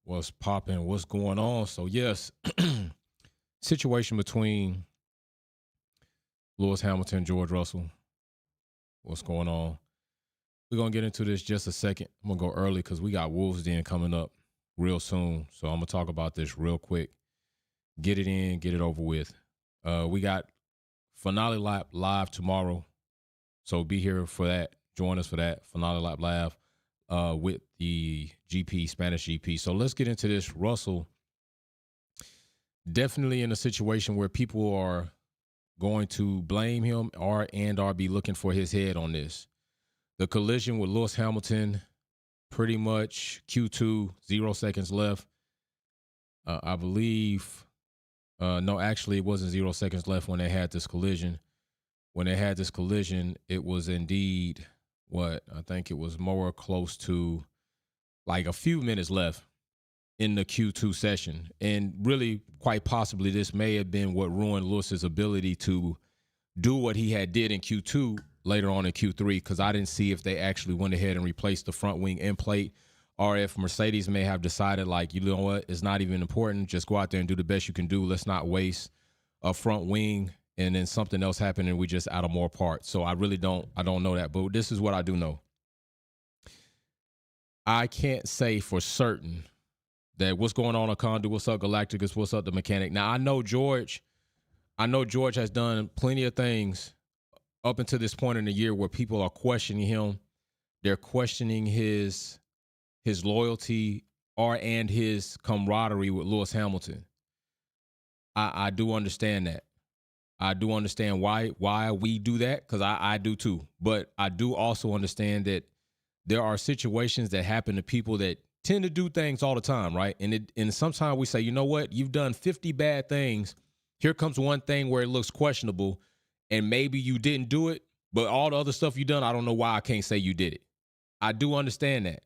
What's popping? What's going on? So yes, situation between Lewis Hamilton, George Russell. What's going on? We're gonna get into this just a second. I'm gonna go early because we got Wolves Den coming up real soon. So I'm gonna talk about this real quick. Get it in, get it over with. We got finale lap live tomorrow, so be here for that. Join us for that finale lap live with the GP Spanish GP. So let's get into this. Russell definitely in a situation where people are going to blame him or be looking for his head on this. The collision with Lewis Hamilton, pretty much Q2, 0 seconds left. I believe, no, actually, it wasn't 0 seconds left when they had this collision. When they had this collision, it was indeed I think it was more close to like a few minutes left in the Q2 session. And really, quite possibly, this may have been what ruined Lewis's ability to do what he had did in Q2 later on in Q3, because I didn't see if they actually went ahead and replaced the front wing end plate, or if Mercedes may have decided, like, you know what, it's not even important. Just go out there and do the best you can do. Let's not waste a front wing, and then something else happened and we just add more parts. So I don't know that. But this is what I do know. I can't say for certain that what's going on Condu, what's up Galacticus, what's up the mechanic. Now I know George has done plenty of things up until this point in the year where people are questioning him. They're questioning his loyalty and his camaraderie with Lewis Hamilton. I do understand that. I do understand why we do that, because I do too. But I do also understand that there are situations that happen to people that tend to do things all the time, right? And sometimes we say, you know what? You've done 50 bad things. Here comes one thing where it looks questionable, and maybe you didn't do it, but all the other stuff you done, I don't know why I can't say you did it. I do understand that.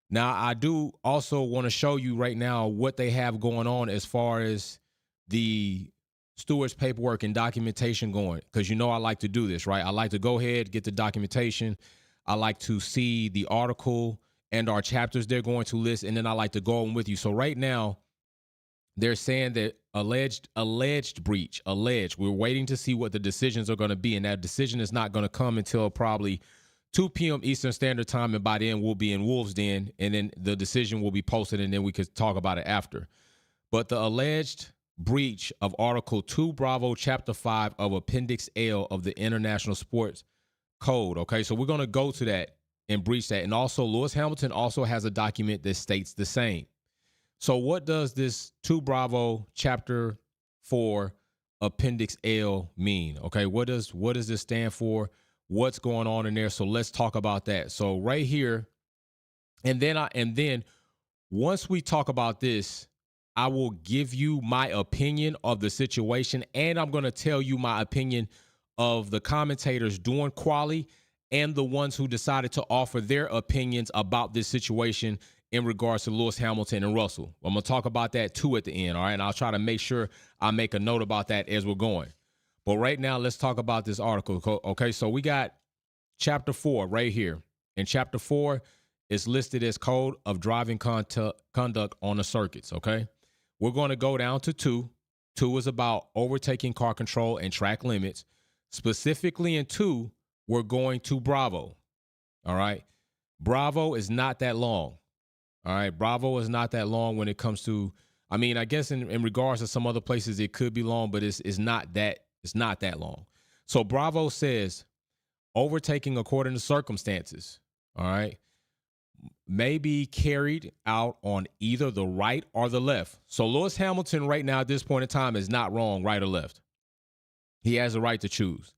Now, I do also want to show you right now what they have going on as far as the stewards paperwork and documentation going, because I like to do this, right? I like to go ahead, get the documentation. I like to see the article and our chapters they're going to list, and then I like to go on with you. So right now, they're saying that alleged breach. We're waiting to see what the decisions are going to be, and that decision is not going to come until probably 2 p.m. Eastern Standard Time, and by then we'll be in Wolves Den, and then the decision will be posted, and then we could talk about it after. But the alleged breach of Article 2 Bravo Chapter 5 of Appendix L of the International Sports Code. Okay, so we're going to go to that and breach that. And also, Lewis Hamilton also has a document that states the same. So what does this 2 Bravo Chapter 4 Appendix L mean? Okay, what does this stand for? What's going on in there? So let's talk about that. So right here, and then once we talk about this, I will give you my opinion of the situation, and I'm going to tell you my opinion of the commentators doing quali and the ones who decided to offer their opinions about this situation in regards to Lewis Hamilton and Russell. I'm going to talk about that too at the end, all right? And I'll try to make sure I make a note about that as we're going. But right now, let's talk about this article, okay? So we got Chapter 4 right here. And Chapter 4 is listed as Code of Driving Conduct on the Circuits, okay? We're going to go down to 2. 2 is about overtaking car control and track limits. Specifically in 2, we're going to Bravo, all right? Bravo is not that long, all right? Bravo is not that long when it comes to, I mean, I guess in regards to some other places, it could be long, but it's not that long. So Bravo says overtaking according to circumstances, all right, may be carried out on either the right or the left. So Lewis Hamilton right now at this point in time is not wrong, right or left. He has the right to choose.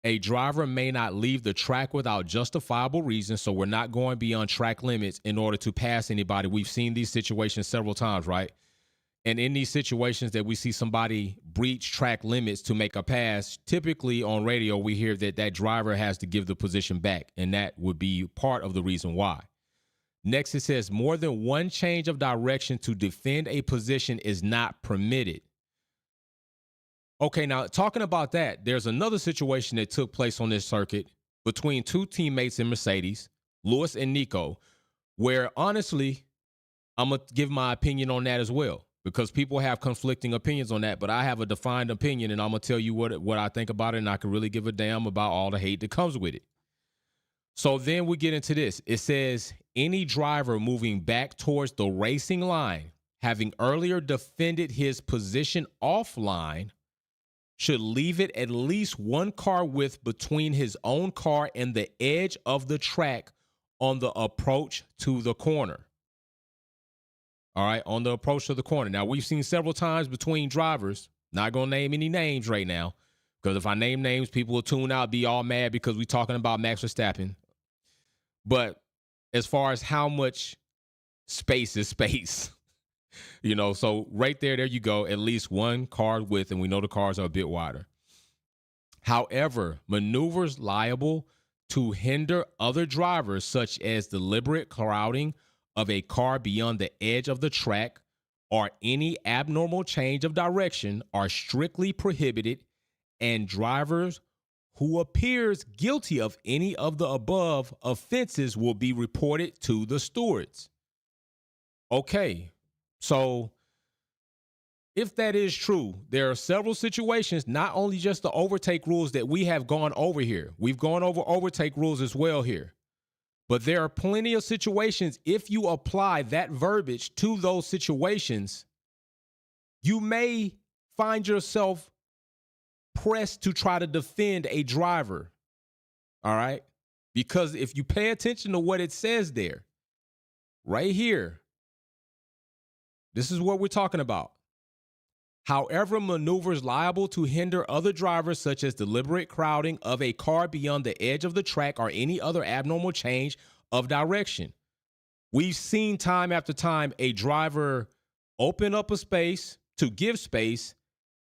A driver may not leave the track without justifiable reason, so we're not going beyond track limits in order to pass anybody. We've seen these situations several times, right? And in these situations that we see somebody breach track limits to make a pass, typically on radio we hear that driver has to give the position back, and that would be part of the reason why. Next, it says more than one change of direction to defend a position is not permitted. Okay, now talking about that, there's another situation that took place on this circuit between 2 teammates in Mercedes, Lewis and Nico, where honestly, I'm going to give my opinion on that as well, because people have conflicting opinions on that, but I have a defined opinion, and I'm going to tell you what I think about it, and I can really give a damn about all the hate that comes with it. So then we get into this. It says any driver moving back towards the racing line, having earlier defended his position offline, should leave it at least one car width between his own car and the edge of the track on the approach to the corner. All right, on the approach to the corner. Now, we've seen several times between drivers, not going to name any names right now, because if I name names, people will tune out, be all mad because we're talking about Max Verstappen. But as far as how much space is space, so right there you go, at least one car width, and we know the cars are a bit wider. However, maneuvers liable to hinder other drivers, such as deliberate crowding of a car beyond the edge of the track or any abnormal change of direction, are strictly prohibited, and drivers who appears guilty of any of the above offenses will be reported to the stewards. Okay, so if that is true, there are several situations, not only just the overtake rules that we have gone over here. We've gone over overtake rules as well here. But there are plenty of situations, if you apply that verbiage to those situations, you may find yourself pressed to try to defend a driver. All right? Because if you pay attention to what it says there, right here, this is what we're talking about. However, maneuvers liable to hinder other drivers, such as deliberate crowding of a car beyond the edge of the track or any other abnormal change of direction. We've seen time after time a driver open up a space to give space,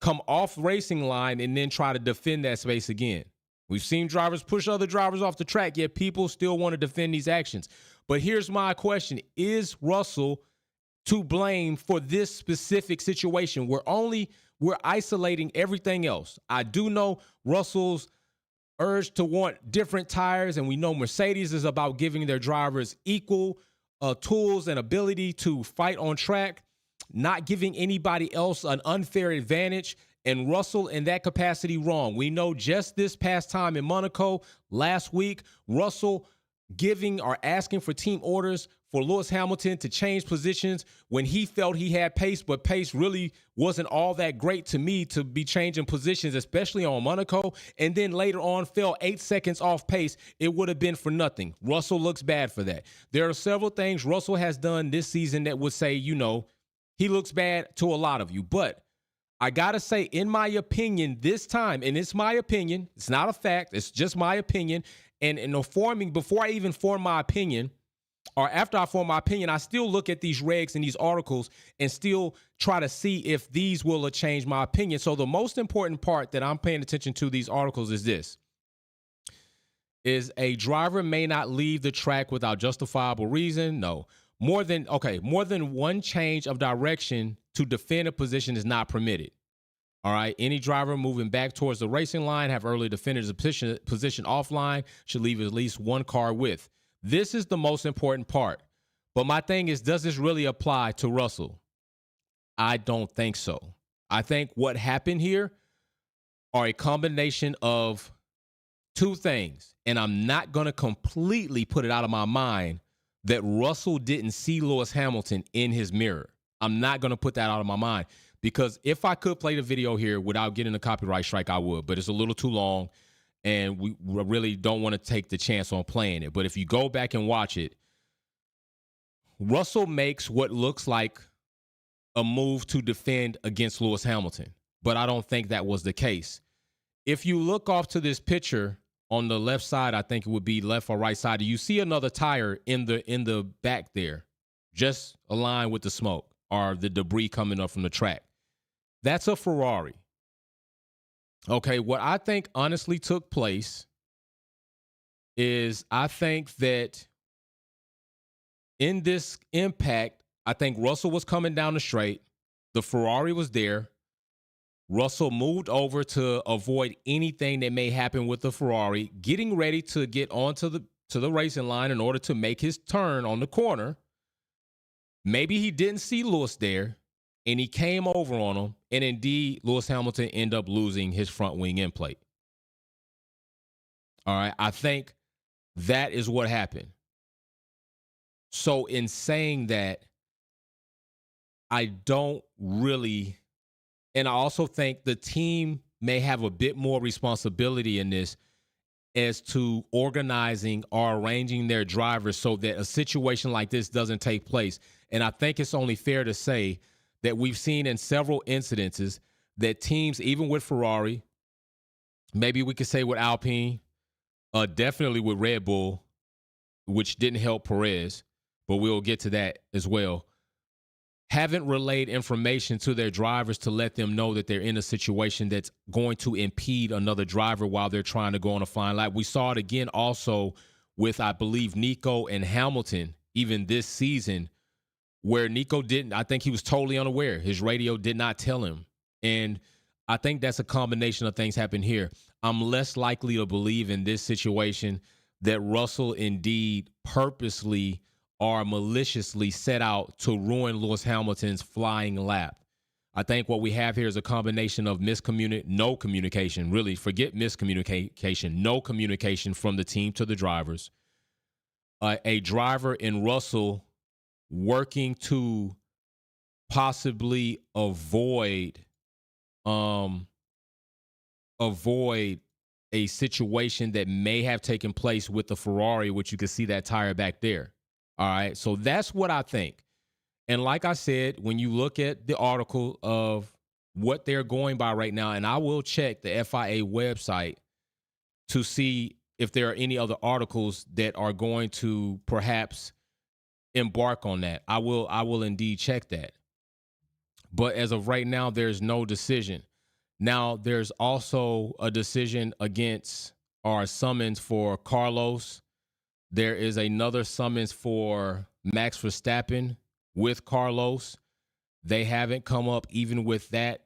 come off racing line, and then try to defend that space again. We've seen drivers push other drivers off the track, yet people still want to defend these actions. But here's my question. Is Russell to blame for this specific situation? We're isolating everything else. I do know Russell's urge to want different tires, and we know Mercedes is about giving their drivers equal tools and ability to fight on track, not giving anybody else an unfair advantage. And Russell, in that capacity, wrong. We know just this past time in Monaco last week, Russell giving or asking for team orders for Lewis Hamilton to change positions when he felt he had pace, but pace really wasn't all that great to me to be changing positions, especially on Monaco, and then later on fell 8 seconds off pace. It would have been for nothing. Russell looks bad for that. There are several things Russell has done this season that would say, he looks bad to a lot of you. But I got to say, in my opinion, this time, and it's my opinion, it's not a fact, it's just my opinion, and before I even form my opinion, or after I form my opinion, I still look at these regs and these articles and still try to see if these will change my opinion. So the most important part that I'm paying attention to these articles is this. Is a driver may not leave the track without justifiable reason? No. More than one change of direction to defend a position is not permitted. All right. Any driver moving back towards the racing line, have early defended his position offline, should leave at least one car width. This is the most important part. But my thing is, does this really apply to Russell? I don't think so. I think what happened here are a combination of two things. And I'm not going to completely put it out of my mind that Russell didn't see Lewis Hamilton in his mirror. I'm not going to put that out of my mind, because if I could play the video here without getting a copyright strike, I would, but it's a little too long and we really don't want to take the chance on playing it. But if you go back and watch it, Russell makes what looks like a move to defend against Lewis Hamilton, but I don't think that was the case. If you look off to this picture on the left side, I think it would be left or right side, you see another tire in the back there, just aligned with the smoke or the debris coming up from the track. That's a Ferrari. Okay, what I think honestly took place is I think that in this impact, I think Russell was coming down the straight. The Ferrari was there. Russell moved over to avoid anything that may happen with the Ferrari, getting ready to get onto the racing line in order to make his turn on the corner. Maybe he didn't see Lewis there, and he came over on him, and indeed, Lewis Hamilton ended up losing his front wing end plate. All right, I think that is what happened. So in saying that, I don't really, and I also think the team may have a bit more responsibility in this as to organizing or arranging their drivers so that a situation like this doesn't take place. And I think it's only fair to say that we've seen in several incidences that teams, even with Ferrari, maybe we could say with Alpine, definitely with Red Bull, which didn't help Perez, but we'll get to that as well, haven't relayed information to their drivers to let them know that they're in a situation that's going to impede another driver while they're trying to go on a fine lap. We saw it again also with, I believe, Nico and Hamilton, even this season, where Nico didn't, I think he was totally unaware. His radio did not tell him. And I think that's a combination of things happen here. I'm less likely to believe in this situation that Russell indeed purposely or maliciously set out to ruin Lewis Hamilton's flying lap. I think what we have here is a combination of no communication, really, forget miscommunication, no communication from the team to the drivers. A driver in Russell working to possibly avoid a situation that may have taken place with the Ferrari, which you can see that tire back there. All right, so that's what I think. And like I said, when you look at the article of what they're going by right now, and I will check the FIA website to see if there are any other articles that are going to perhaps embark on that. I will indeed check that. But as of right now, there's no decision. Now, there's also a decision against our summons for Carlos. There is another summons for Max Verstappen with Carlos. They haven't come up even with that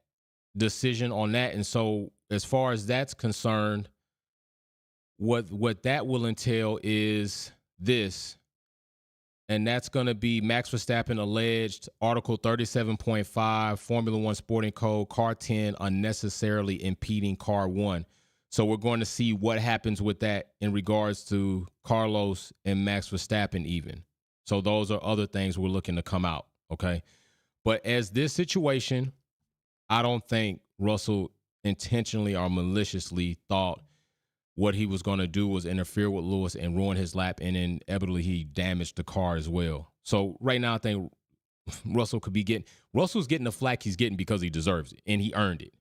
decision on that. And so as far as that's concerned, what that will entail is this. And that's going to be Max Verstappen alleged Article 37.5, Formula One Sporting Code, Car 10, unnecessarily impeding Car 1. So we're going to see what happens with that in regards to Carlos and Max Verstappen even. So those are other things we're looking to come out, okay? But as this situation, I don't think Russell intentionally or maliciously thought what he was going to do was interfere with Lewis and ruin his lap, and inevitably he damaged the car as well. So right now I think Russell's getting the flack he's getting because he deserves it, and he earned it.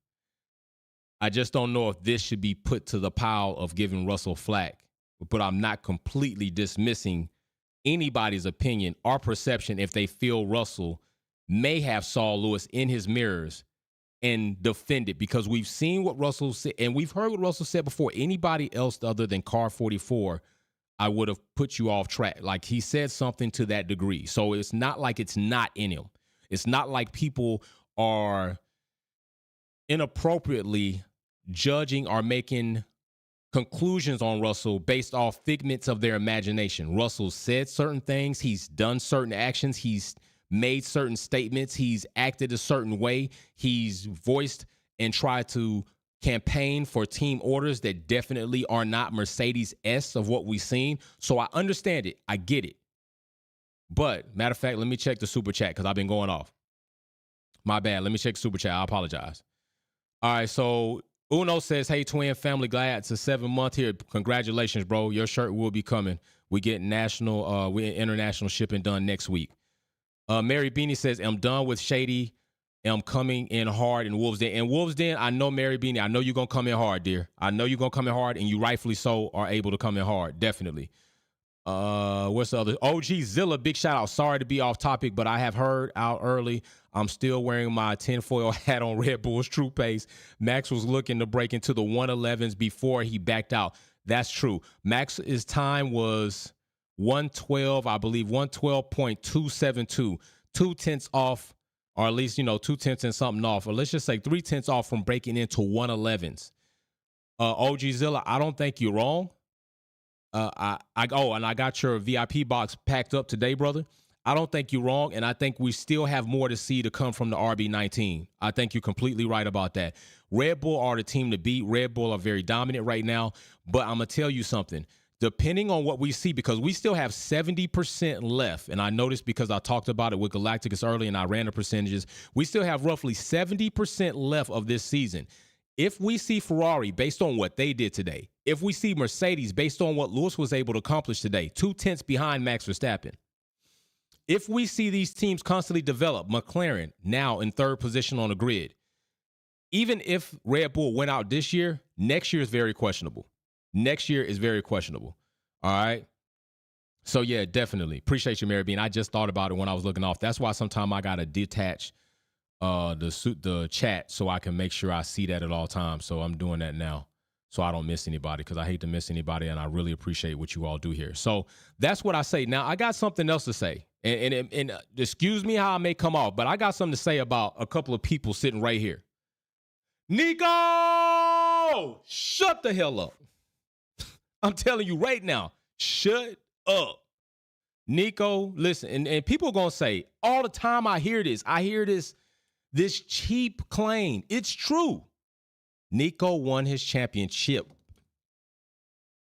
I just don't know if this should be put to the pile of giving Russell flack, but I'm not completely dismissing anybody's opinion or perception if they feel Russell may have saw Lewis in his mirrors and defended, because we've seen what Russell said, and we've heard what Russell said before. Anybody else other than Car 44, I would have put you off track. Like, he said something to that degree. So it's not like it's not in him. It's not like people are inappropriately judging or making conclusions on Russell based off figments of their imagination. Russell said certain things. He's done certain actions. He's made certain statements. He's acted a certain way. He's voiced and tried to campaign for team orders that definitely are not Mercedes-esque of what we've seen. So I understand it. I get it. But matter of fact, let me check the super chat because I've been going off. My bad. Let me check the super chat. I apologize. All right. So Uno says, hey, twin family, glad it's a 7-month here. Congratulations, bro. Your shirt will be coming. We get international shipping done next week. Mary Beanie says, I'm done with Shady. I'm coming in hard in Wolves Den. In Wolves Den, I know, Mary Beanie, I know you're going to come in hard, dear. I know you're going to come in hard, and you rightfully so are able to come in hard, definitely. What's the other? OG Zilla, big shout out. Sorry to be off topic, but I have heard out early. I'm still wearing my tinfoil hat on Red Bull's True Pace. Max was looking to break into the 111s before he backed out. That's true. Max's time was 112, I believe, 112.272. 2/10 off, or at least, 2/10 and something off, or let's just say 3/10 off from breaking into 111s. OG Zilla, I don't think you're wrong. And I got your VIP box packed up today, brother. I don't think you're wrong, and I think we still have more to see to come from the RB19. I think you're completely right about that. Red Bull are the team to beat. Red Bull are very dominant right now, but I'm going to tell you something. Depending on what we see, because we still have 70% left, and I noticed because I talked about it with Galacticus early and I ran the percentages, we still have roughly 70% left of this season. If we see Ferrari based on what they did today, if we see Mercedes based on what Lewis was able to accomplish today, 2/10 behind Max Verstappen, if we see these teams constantly develop, McLaren now in third position on the grid, even if Red Bull went out this year, next year is very questionable. Next year is very questionable. All right? So, yeah, definitely. Appreciate you, Mary Bean. I just thought about it when I was looking off. That's why sometimes I got to detach the chat so I can make sure I see that at all times. So I'm doing that now so I don't miss anybody, because I hate to miss anybody, and I really appreciate what you all do here. So that's what I say. Now, I got something else to say. And excuse me how I may come off, but I got something to say about a couple of people sitting right here. Nico! Shut the hell up. I'm telling you right now, shut up. Nico, listen, and people are going to say, all the time I hear this cheap claim. It's true. Nico won his championship.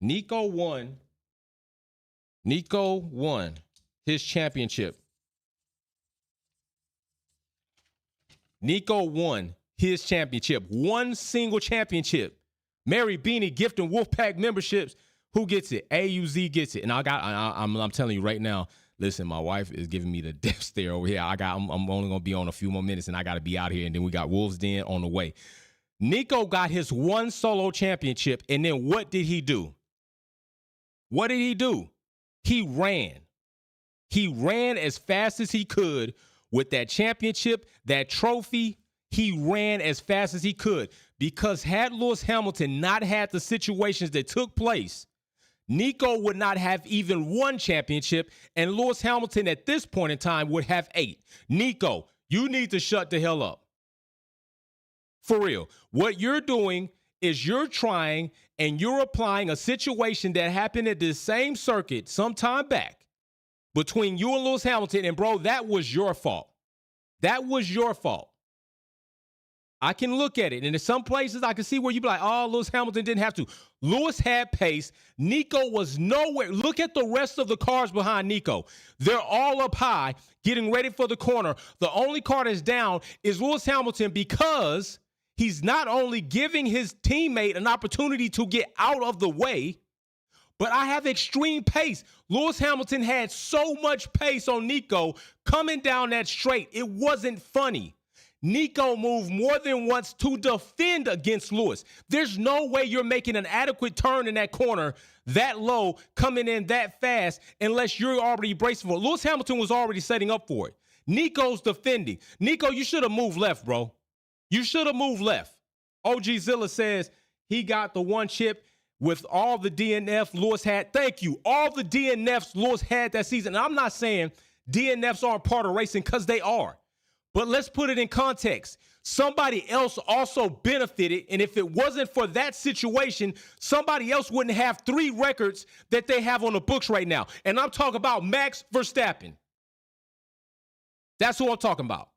Nico won his championship. Nico won his championship. One single championship. Mary Beanie gifting Wolfpack memberships. Who gets it? AUZ gets it. And I'm telling you right now, listen, my wife is giving me the death stare over here. I'm only going to be on a few more minutes, and I got to be out here. And then we got Wolves Den on the way. Nico got his one solo championship, and then what did he do? What did he do? He ran. He ran as fast as he could with that championship, that trophy. He ran as fast as he could, because had Lewis Hamilton not had the situations that took place, Nico would not have even one championship, and Lewis Hamilton at this point in time would have 8. Nico, you need to shut the hell up. For real. What you're doing is you're trying and you're applying a situation that happened at this same circuit some time back between you and Lewis Hamilton, and bro, that was your fault. That was your fault. I can look at it, and in some places I can see where you be like, oh, Lewis Hamilton didn't have to. Lewis had pace. Nico was nowhere. Look at the rest of the cars behind Nico. They're all up high, getting ready for the corner. The only car that's down is Lewis Hamilton, because he's not only giving his teammate an opportunity to get out of the way, but I have extreme pace. Lewis Hamilton had so much pace on Nico coming down that straight. It wasn't funny. Nico moved more than once to defend against Lewis. There's no way you're making an adequate turn in that corner that low, coming in that fast, unless you're already bracing for it. Lewis Hamilton was already setting up for it. Nico's defending. Nico, you should have moved left, bro. You should have moved left. OG Zilla says he got the one chip with all the DNF Lewis had. Thank you. All the DNFs Lewis had that season. And I'm not saying DNFs aren't part of racing, because they are. But let's put it in context. Somebody else also benefited, and if it wasn't for that situation, somebody else wouldn't have 3 records that they have on the books right now. And I'm talking about Max Verstappen. That's who I'm talking about.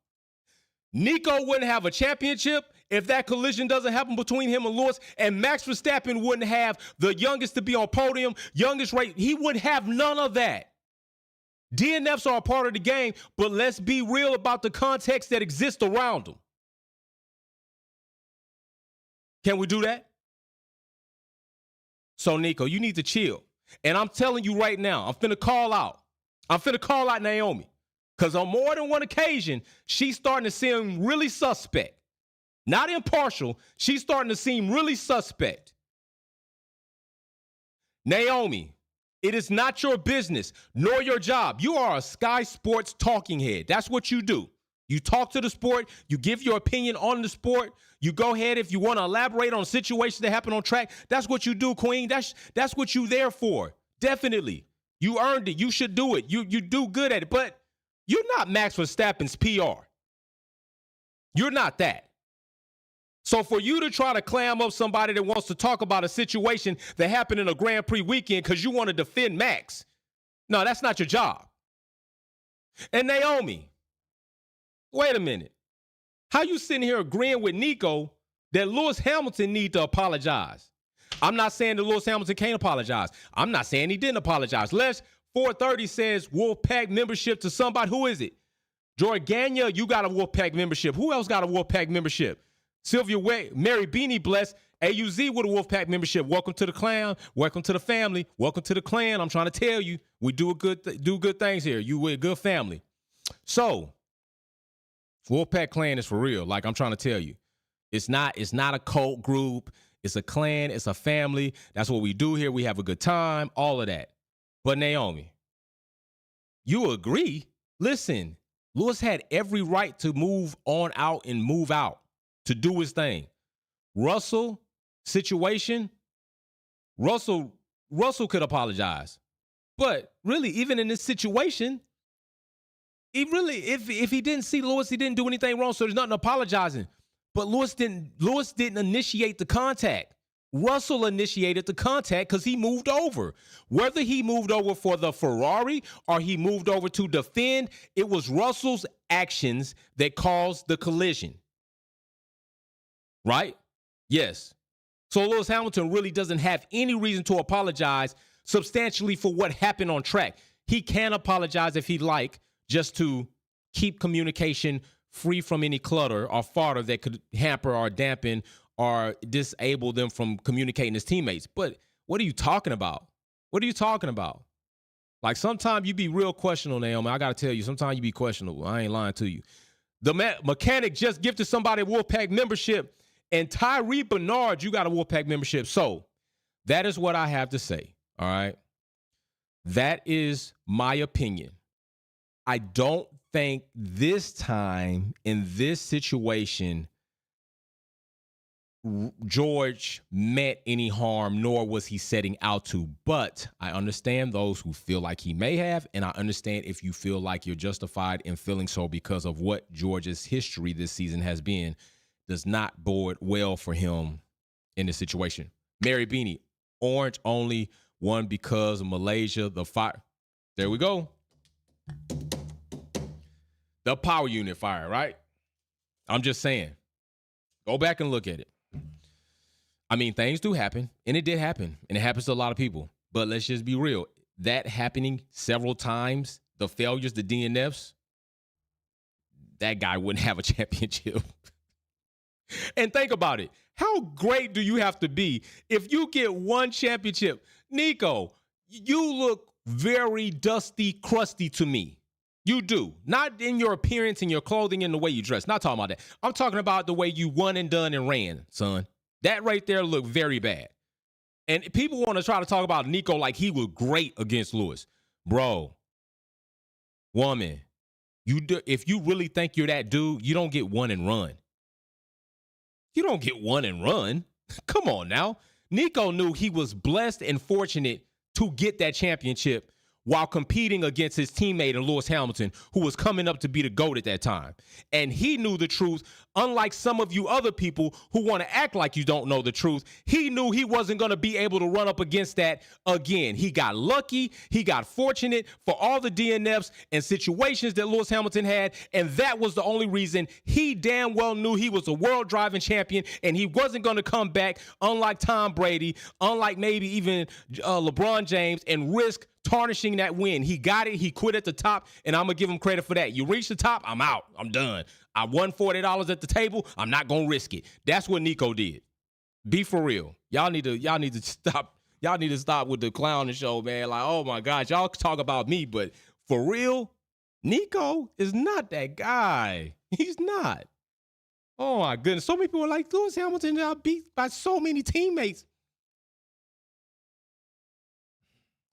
Nico wouldn't have a championship if that collision doesn't happen between him and Lewis, and Max Verstappen wouldn't have the youngest to be on podium, youngest race. He wouldn't have none of that. DNFs are a part of the game, but let's be real about the context that exists around them. Can we do that? So, Nico, you need to chill. And I'm telling you right now, I'm finna call out Naomi. Because on more than one occasion, she's starting to seem really suspect. Not impartial. She's starting to seem really suspect. Naomi, it is not your business nor your job. You are a Sky Sports talking head. That's what you do. You talk to the sport. You give your opinion on the sport. You go ahead if you want to elaborate on situations that happen on track. That's what you do, Queen. That's what you there for. Definitely. You earned it. You should do it. You do good at it. But you're not Max Verstappen's PR. You're not that. So for you to try to clam up somebody that wants to talk about a situation that happened in a Grand Prix weekend because you want to defend Max, no, that's not your job. And Naomi, wait a minute. How you sitting here agreeing with Nico that Lewis Hamilton need to apologize? I'm not saying that Lewis Hamilton can't apologize. I'm not saying he didn't apologize. Les 430 says Wolfpack membership to somebody. Who is it? Jorgania, you got a Wolfpack membership. Who else got a Wolfpack membership? Sylvia Mary Beanie Bless. AUZ with a Wolfpack membership. Welcome to the clan. Welcome to the family. Welcome to the clan. I'm trying to tell you, we do good things here. You with a good family. So, Wolfpack clan is for real. Like I'm trying to tell you, it's not a cult group. It's a clan. It's a family. That's what we do here. We have a good time. All of that. But Naomi, you agree? Listen, Lewis had every right to move on out and move out to do his thing. Russell situation, Russell could apologize. But really, even in this situation, if he didn't see Lewis, he didn't do anything wrong, so there's nothing apologizing. But Lewis didn't initiate the contact. Russell initiated the contact because he moved over. Whether he moved over for the Ferrari or he moved over to defend, it was Russell's actions that caused the collision. Right? Yes. So Lewis Hamilton really doesn't have any reason to apologize substantially for what happened on track. He can apologize if he'd like, just to keep communication free from any clutter or fodder that could hamper or dampen or disable them from communicating his teammates. But what are you talking about? What are you talking about? Like, sometimes you be real questionable, Naomi. I got to tell you, sometimes you be questionable. I ain't lying to you. The mechanic just gifted somebody a Wolfpack membership, and Tyree Bernard, you got a Wolfpack membership. So that is what I have to say, all right? That is my opinion. I don't think this time in this situation George meant any harm, nor was he setting out to. But I understand those who feel like he may have, and I understand if you feel like you're justified in feeling so because of what George's history this season has been does not bode well for him in this situation. Mary Beanie, orange only won because of Malaysia, the fire. There we go. The power unit fire, right? I'm just saying. Go back and look at it. I mean, things do happen, and it did happen, and it happens to a lot of people. But let's just be real. That happening several times, the failures, the DNFs, that guy wouldn't have a championship. And think about it. How great do you have to be if you get one championship? Nico, you look very dusty, crusty to me. You do. Not in your appearance and your clothing and the way you dress. Not talking about that. I'm talking about the way you won and done and ran, son. That right there looked very bad. And people want to try to talk about Nico like he was great against Lewis. Bro, woman, if you really think you're that dude, you don't get one and run. You don't get one and run. Come on now. Nico knew he was blessed and fortunate to get that championship while competing against his teammate in Lewis Hamilton, who was coming up to be the GOAT at that time. And he knew the truth, unlike some of you other people who want to act like you don't know the truth. He knew he wasn't going to be able to run up against that again. He got lucky. He got fortunate for all the DNFs and situations that Lewis Hamilton had, and that was the only reason. He damn well knew he was a world driving champion, and he wasn't going to come back, unlike Tom Brady, unlike maybe even LeBron James, and risk tarnishing that win. He got it. He quit at the top, and I'm going to give him credit for that. You reach the top, I'm out. I'm done. I won $40 at the table. I'm not going to risk it. That's what Nico did. Be for real. Y'all need to stop. Y'all need to stop with the clowning show, man. Like, oh my gosh, y'all talk about me, but for real, Nico is not that guy. He's not. Oh my goodness. So many people are like, Lewis Hamilton got beat by so many teammates.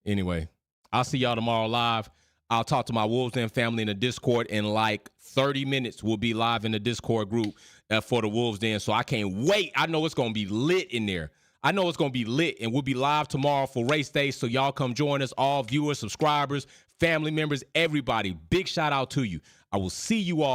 Anyway, I'll see y'all tomorrow live. I'll talk to my Wolves Den family in the Discord in like 30 minutes. We'll be live in the Discord group for the Wolves Den. So I can't wait. I know it's going to be lit in there. I know it's going to be lit, and we'll be live tomorrow for race day. So y'all come join us, all viewers, subscribers, family members, everybody. Big shout out to you. I will see you all.